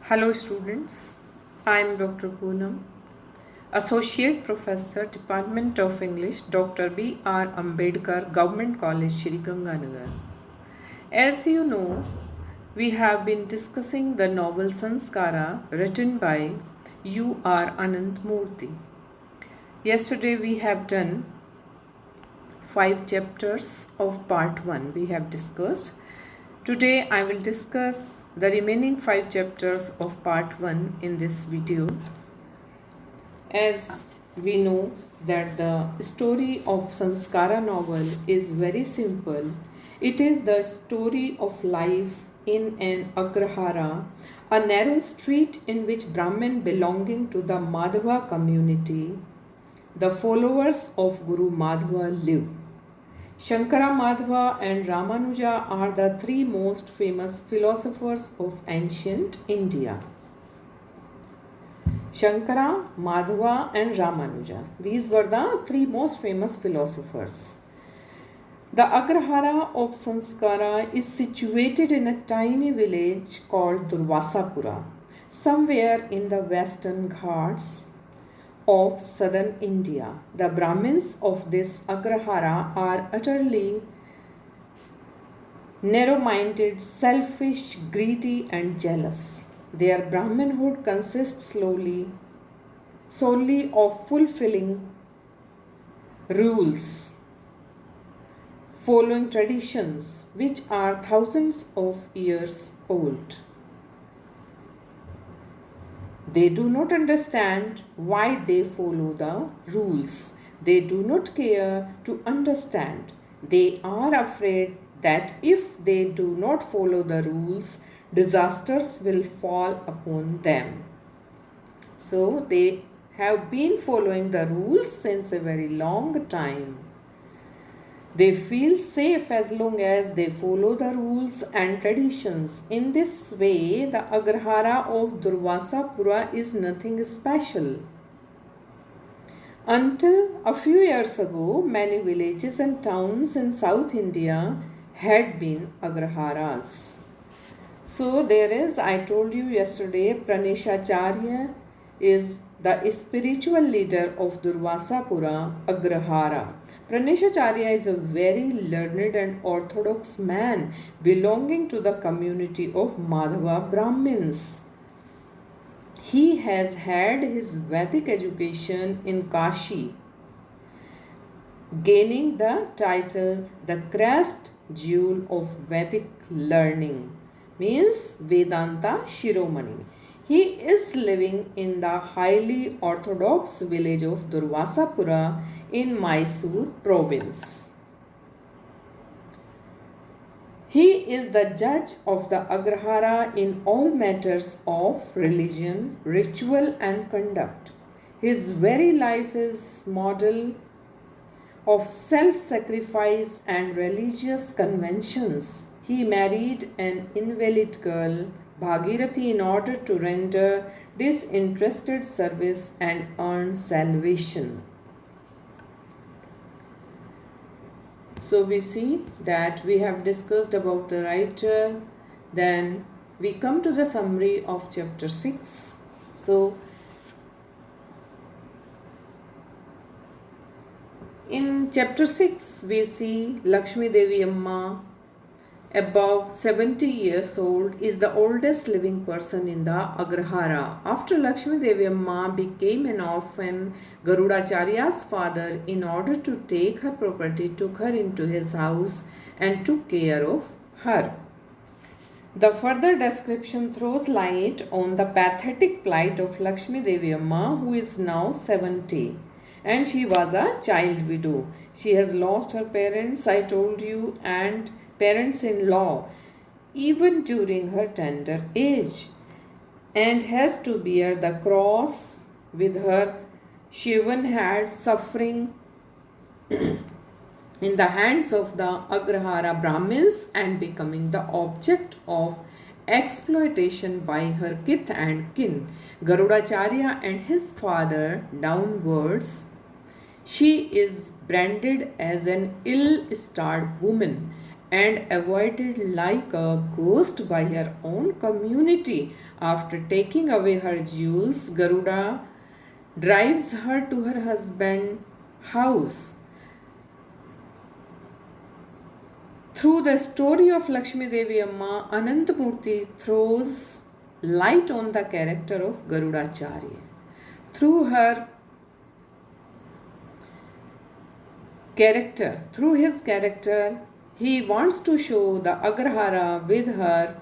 Hello students, I am Dr. Poonam, Associate Professor, Department of English, Dr. B.R. Ambedkar, Government College, Shri Ganganagar. As you know, we have been discussing the novel Samskara written by U.R. Anantmurthy. Yesterday we have done 5 chapters of part 1 we have discussed. Today I will discuss the remaining 5 chapters of part 1 in this video. As we know that the story of Samskara novel is very simple. It is the story of life in an Agrahara, a narrow street in which Brahmin belonging to the Madhva community, the followers of Guru Madhva live. Shankara, Madhva and Ramanuja are the 3 most famous philosophers of ancient India. Shankara, Madhva and Ramanuja. These were the 3 most famous philosophers. The Agrahara of Samskara is situated in a tiny village called Durvasapura, somewhere in the western Ghats of southern India. The Brahmins of this Agrahara are utterly narrow-minded, selfish, greedy and jealous. Their Brahminhood consists solely of fulfilling rules, following traditions which are thousands of years old. They do not understand why they follow the rules. They do not care to understand. They are afraid that if they do not follow the rules, disasters will fall upon them. So they have been following the rules since a very long time. They feel safe as long as they follow the rules and traditions. In this way, the Agrahara of Durvasapura is nothing special. Until a few years ago, many villages and towns in South India had been Agraharas. So there is, I told you yesterday, Praneshacharya is the spiritual leader of Durvasapura Agrahara. Praneshacharya is a very learned and orthodox man belonging to the community of Madhva Brahmins. He has had his Vedic education in Kashi, gaining the title the crest jewel of Vedic learning, means Vedanta Shiromani. He is living in the highly orthodox village of Durvasapura in Mysore province. He is the judge of the Agrahara in all matters of religion, ritual and conduct. His very life is model of self-sacrifice and religious conventions. He married an invalid girl, Bhagirathi, in order to render disinterested service and earn salvation. So we see that we have discussed about the writer. Then we come to the summary of chapter 6. So in chapter 6 we see Lakshmi Devi Amma, above 70 years old, is the oldest living person in the Agrahara. After Lakshmi Devi Amma became an orphan, Garudacharya's father, in order to take her property, took her into his house and took care of her. The further description throws light on the pathetic plight of Lakshmi Devi Amma, who is now 70. And she was a child widow. She has lost her parents, I told you, and parents-in-law even during her tender age, and has to bear the cross with her shaven head, suffering in the hands of the Agrahara Brahmins and becoming the object of exploitation by her kith and kin, Garudacharya and his father downwards. She is branded as an ill-starred woman and avoided like a ghost by her own community After taking away her jewels, Garuda drives her to her husband's house. Through the story of Lakshmi Devi Amma, Anantamurti throws light on the character of Garudacharya. Through his character, he wants to show the Agrahara with her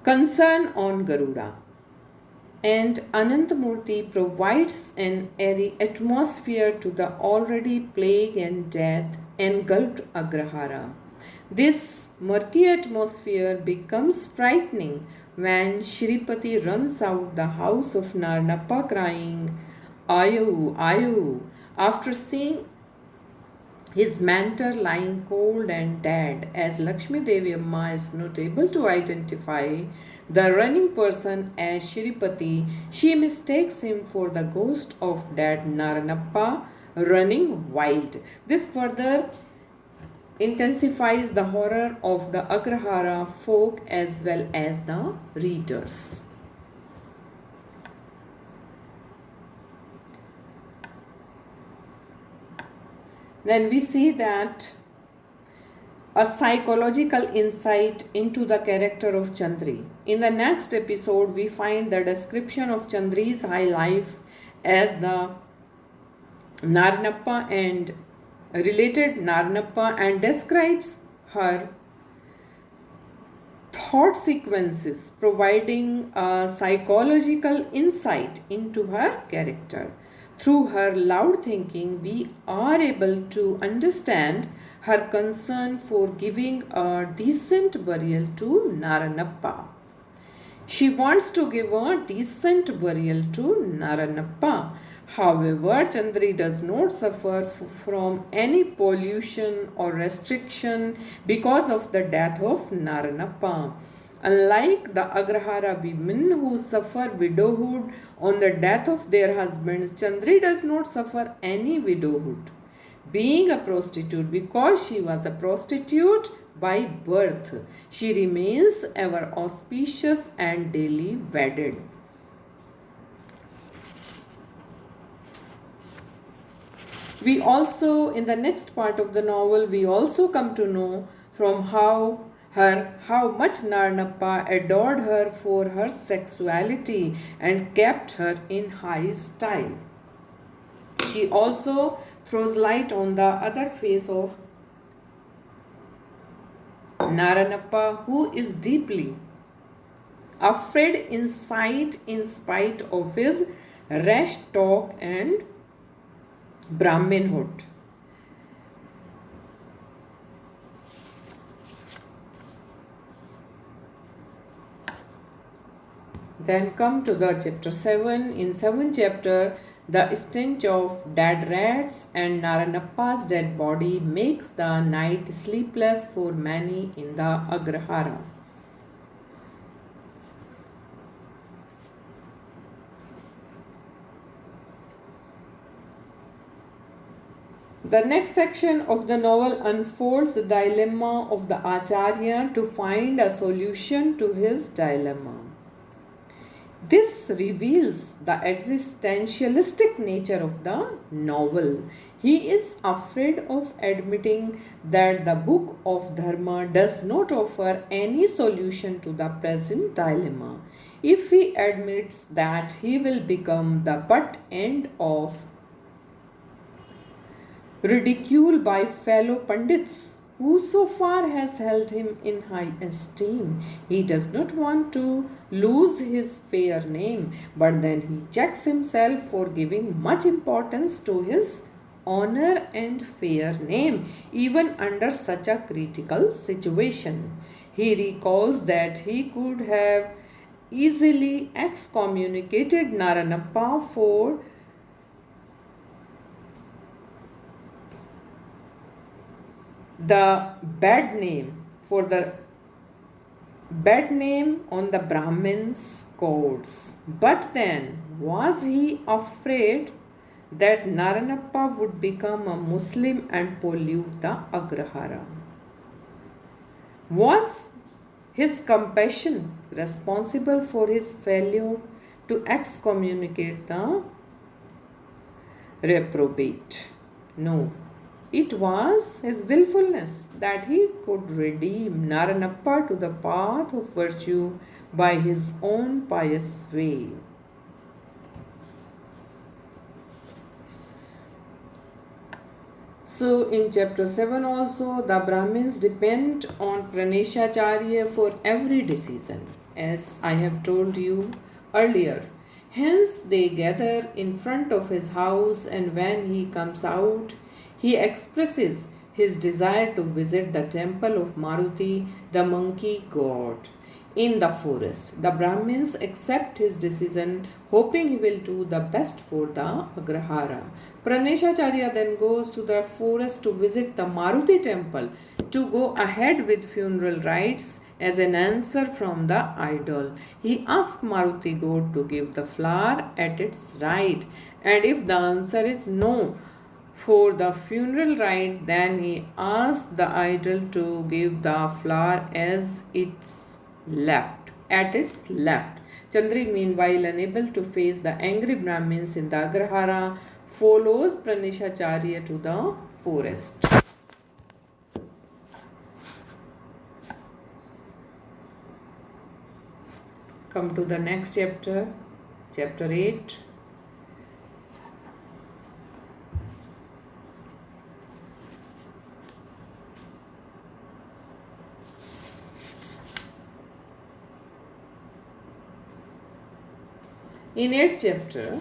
concern on Garuda. And Anantamurti provides an airy atmosphere to the already plague and death engulfed Agrahara. This murky atmosphere becomes frightening when Shripati runs out the house of Narnappa crying, Ayu, Ayu, after seeing his mentor lying cold and dead. As Lakshmi Devi Amma is not able to identify the running person as Shripati, she mistakes him for the ghost of dead Naranappa running wild. This further intensifies the horror of the Agrahara folk as well as the readers. Then we see that a psychological insight into the character of Chandri. In the next episode, we find the description of Chandri's high life as the Narnappa and related Narnappa and describes her thought sequences, providing a psychological insight into her character. Through her loud thinking, we are able to understand her concern for giving a decent burial to Naranappa. She wants to give a decent burial to Naranappa. However, Chandri does not suffer from any pollution or restriction because of the death of Naranappa. Unlike the Agrahara women who suffer widowhood on the death of their husbands, Chandri does not suffer any widowhood. Being a prostitute, because she was a prostitute by birth, she remains ever auspicious and daily wedded. We also, in the next part of the novel, we also come to know from how much Narnappa adored her for her sexuality and kept her in high style. She also throws light on the other face of Naranappa, who is deeply afraid inside in spite of his rash talk and Brahminhood. Then come to the chapter 7. In 7th chapter, the stench of dead rats and Naranappa's dead body makes the night sleepless for many in the Agrahara. The next section of the novel unfolds the dilemma of the Acharya to find a solution to his dilemma. This reveals the existentialistic nature of the novel. He is afraid of admitting that the book of Dharma does not offer any solution to the present dilemma. If he admits that, he will become the butt end of ridicule by fellow Pandits who so far has held him in high esteem. He does not want to lose his fair name, but then he checks himself for giving much importance to his honor and fair name, even under such a critical situation. He recalls that he could have easily excommunicated Naranappa for the bad name on the Brahmins' courts. But then, was he afraid that Naranappa would become a Muslim and pollute the Agrahara. Was his compassion responsible for his failure to excommunicate the reprobate? No. It was his willfulness that he could redeem Naranappa to the path of virtue by his own pious way. So in chapter 7 also, the Brahmins depend on Praneshacharya for every decision, as I have told you earlier. Hence they gather in front of his house, and when he comes out, he expresses his desire to visit the temple of Maruti, the monkey god, in the forest. The Brahmins accept his decision, hoping he will do the best for the Agrahara. Praneshacharya then goes to the forest to visit the Maruti temple to go ahead with funeral rites as an answer from the idol. He asks Maruti god to give the flower at its right, and if the answer is no for the funeral rite, then he asks the idol to give the flower as its left, at its left. Chandri, meanwhile, unable to face the angry Brahmins in the Agrahara, follows Praneshacharya to the forest. Come to the next chapter, chapter 8. In 8th chapter,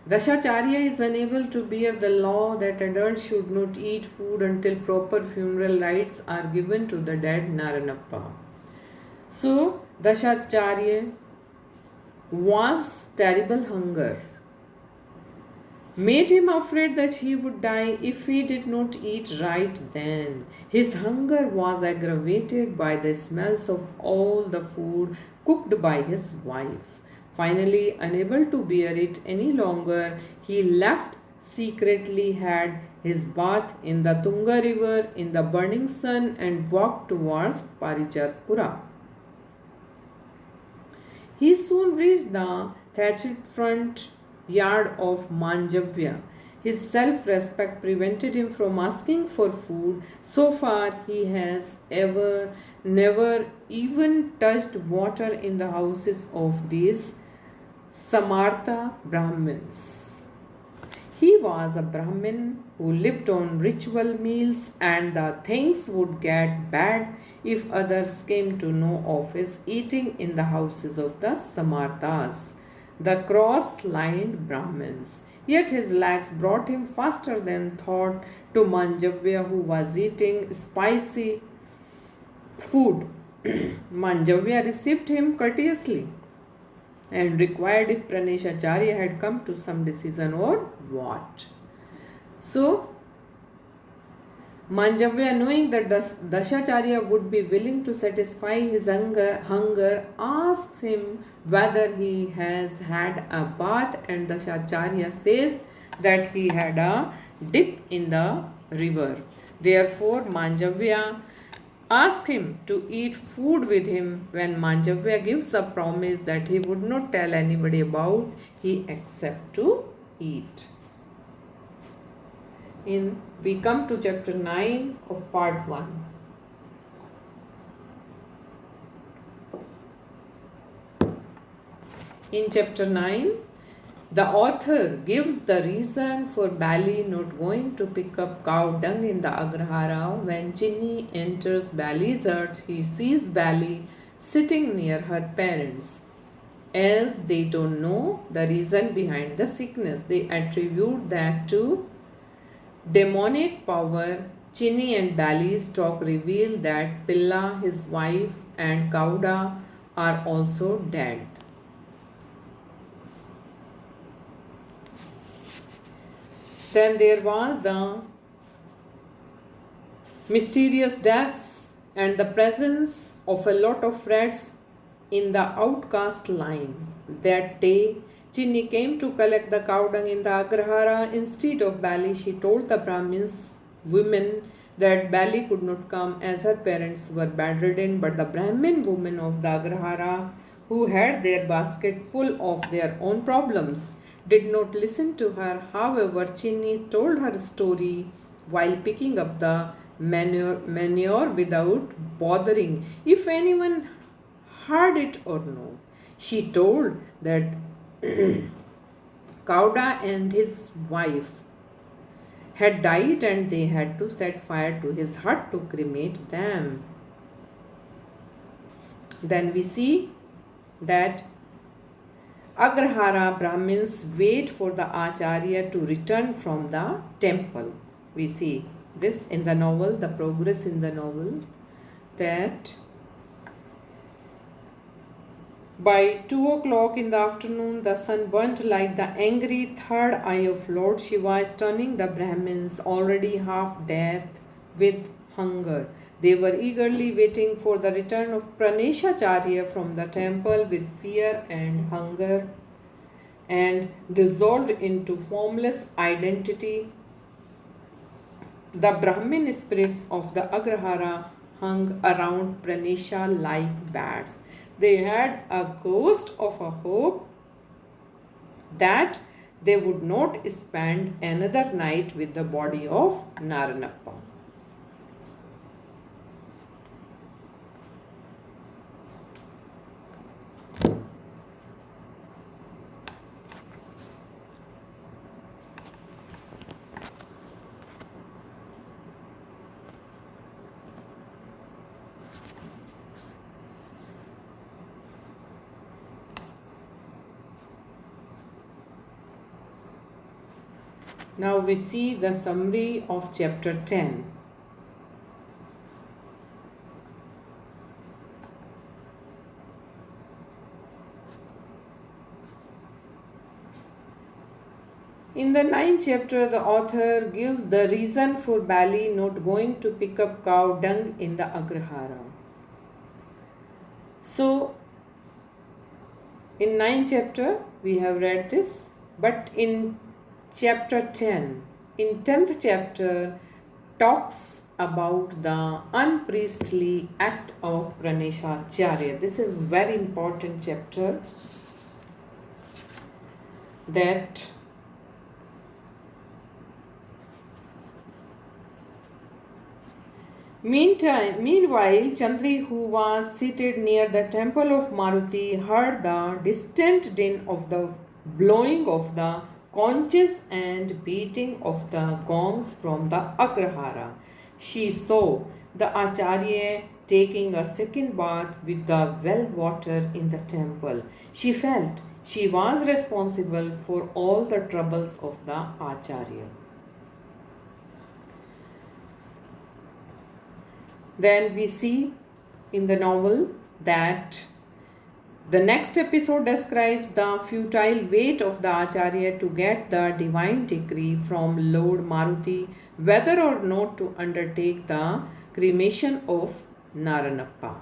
Dashacharya is unable to bear the law that adults should not eat food until proper funeral rites are given to the dead Naranappa. So, Dashacharya was terrible hunger made him afraid that he would die if he did not eat right then. His hunger was aggravated by the smells of all the food cooked by his wife. Finally, unable to bear it any longer, he left, secretly had his bath in the Tunga river in the burning sun, and walked towards Parijatpura. He soon reached the thatched front yard of Manjavya. His self-respect prevented him from asking for food. So far, he has never even touched water in the houses of these Samartha Brahmins. He was a Brahmin who lived on ritual meals, and the things would get bad if others came to know of his eating in the houses of the Samarthas, the cross-lined Brahmins. Yet his legs brought him faster than thought to Manjavya, who was eating spicy food. Manjavya received him courteously and required if Praneshacharya had come to some decision or what. So, Manjavya, knowing that Dashacharya would be willing to satisfy his hunger, asks him whether he has had a bath, and Dashacharya says that he had a dip in the river. Therefore, Manjavya asks him to eat food with him. When Manjavya gives a promise that he would not tell anybody about, he accepts to eat. We come to chapter 9 of part 1. In chapter 9, the author gives the reason for Bali not going to pick up cow dung in the Agrahara. When Chinni enters Bali's earth, he sees Bali sitting near her parents. As they don't know the reason behind the sickness, they attribute that to demonic power. Chinni and Bali's talk reveal that Pilla, his wife, and Kauda are also dead. Then there was the mysterious deaths and the presence of a lot of rats in the outcast line. That day, Chinni came to collect the cow dung in the Agrahara. Instead of Bali, she told the Brahmins women that Bali could not come as her parents were bedridden, but the Brahmin women of the Agrahara, who had their basket full of their own problems, did not listen to her. However, Chinni told her story while picking up the manure without bothering if anyone heard it or no. She told that Kauda and his wife had died and they had to set fire to his hut to cremate them. Then we see that Agrahara Brahmins wait for the Acharya to return from the temple. We see this in the novel, the progress in the novel, that by 2 o'clock in the afternoon, the sun burnt like the angry third eye of Lord Shiva, stunning the Brahmins, already half dead with hunger. They were eagerly waiting for the return of Praneshacharya from the temple with fear and hunger, and dissolved into formless identity. The Brahmin spirits of the Agrahara hung around Pranesha like bats. They had a ghost of a hope that they would not spend another night with the body of Naranappa. Now we see the summary of chapter 10. In the 9th chapter, the author gives the reason for Bali not going to pick up cow dung in the Agrahara. So, in 9th chapter, we have read this, but in chapter 10, in 10th chapter, talks about the unpriestly act of Praneshacharya. This is very important chapter, that meanwhile, Chandri, who was seated near the temple of Maruti, heard the distant din of the blowing of the conches and beating of the gongs from the Agrahara. She saw the Acharya taking a second bath with the well water in the temple. She felt she was responsible for all the troubles of the Acharya. Then we see in the novel that the next episode describes the futile wait of the Acharya to get the divine decree from Lord Maruti whether or not to undertake the cremation of Naranappa.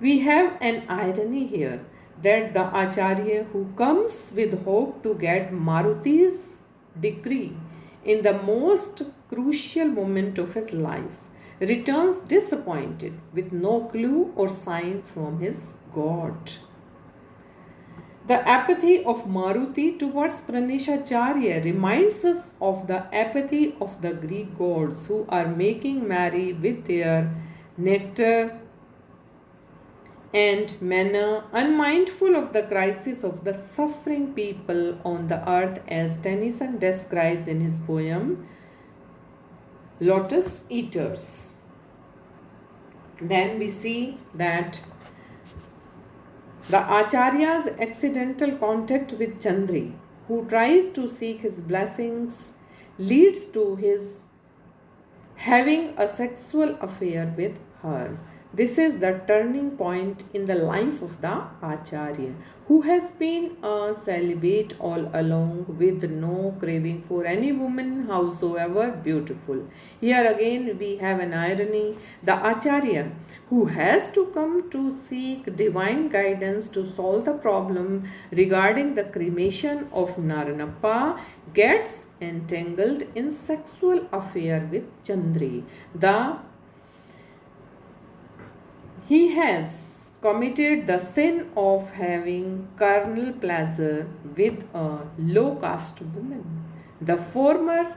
We have an irony here that the Acharya who comes with hope to get Maruti's decree in the most crucial moment of his life returns disappointed with no clue or sign from his God. The apathy of Maruti towards Praneshacharya reminds us of the apathy of the Greek gods who are making merry with their nectar and manna, unmindful of the crisis of the suffering people on the earth, as Tennyson describes in his poem Lotus Eaters. Then we see that the Acharya's accidental contact with Chandri, who tries to seek his blessings, leads to his having a sexual affair with her. This is the turning point in the life of the Acharya, who has been a celibate all along with no craving for any woman, howsoever beautiful. Here again we have an irony. The Acharya, who has to come to seek divine guidance to solve the problem regarding the cremation of Naranappa, gets entangled in sexual affair with Chandri. He has committed the sin of having carnal pleasure with a low caste woman. The former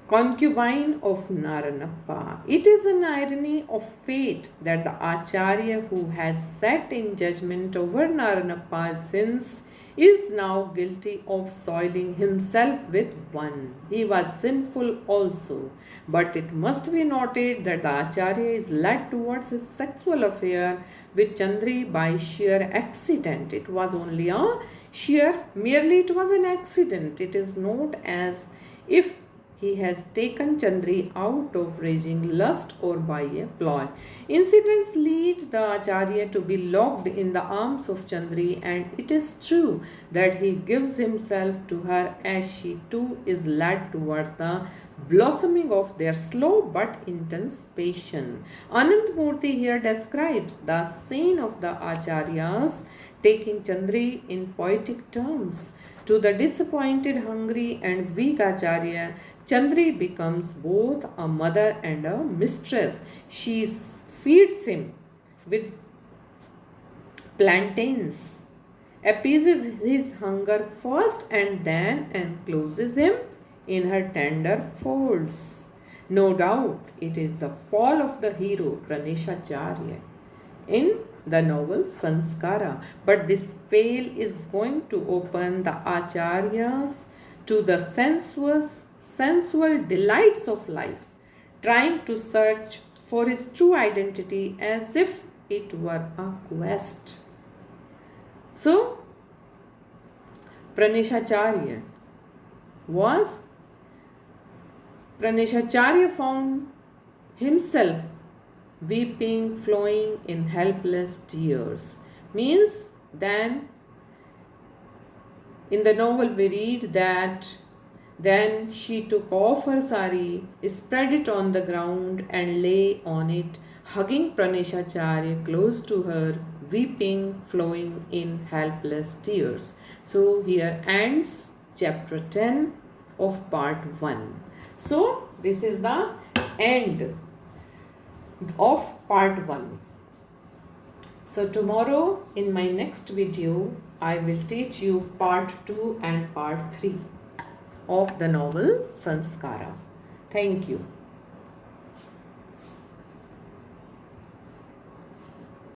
concubine of Naranappa. It is an irony of fate that the Acharya who has sat in judgment over Naranappa's sins is now guilty of soiling himself with one. He was sinful also. But it must be noted that the Acharya is led towards his sexual affair with Chandri by sheer accident. It was only merely it was an accident. It is not as if he has taken Chandri out of raging lust or by a ploy. Incidents lead the Acharya to be locked in the arms of Chandri, and it is true that he gives himself to her as she too is led towards the blossoming of their slow but intense passion. Anandamurti here describes the scene of the Acharyas taking Chandri in poetic terms. To the disappointed, hungry, and weak Acharya, Chandri becomes both a mother and a mistress. She feeds him with plantains, appeases his hunger first, and then encloses him in her tender folds. No doubt it is the fall of the hero Praneshacharya in the novel Samskara, but this fail is going to open the Acharyas to the sensual delights of life, trying to search for his true identity as if it were a quest. So, Praneshacharya found himself weeping, flowing in helpless tears. Means then in the novel we read that then she took off her sari, spread it on the ground and lay on it, hugging Praneshacharya close to her, weeping, flowing in helpless tears. So here ends chapter 10 of part 1. So this is the end of part 1. So tomorrow in my next video I will teach you part 2 and part 3 of the novel Samskara. Thank you.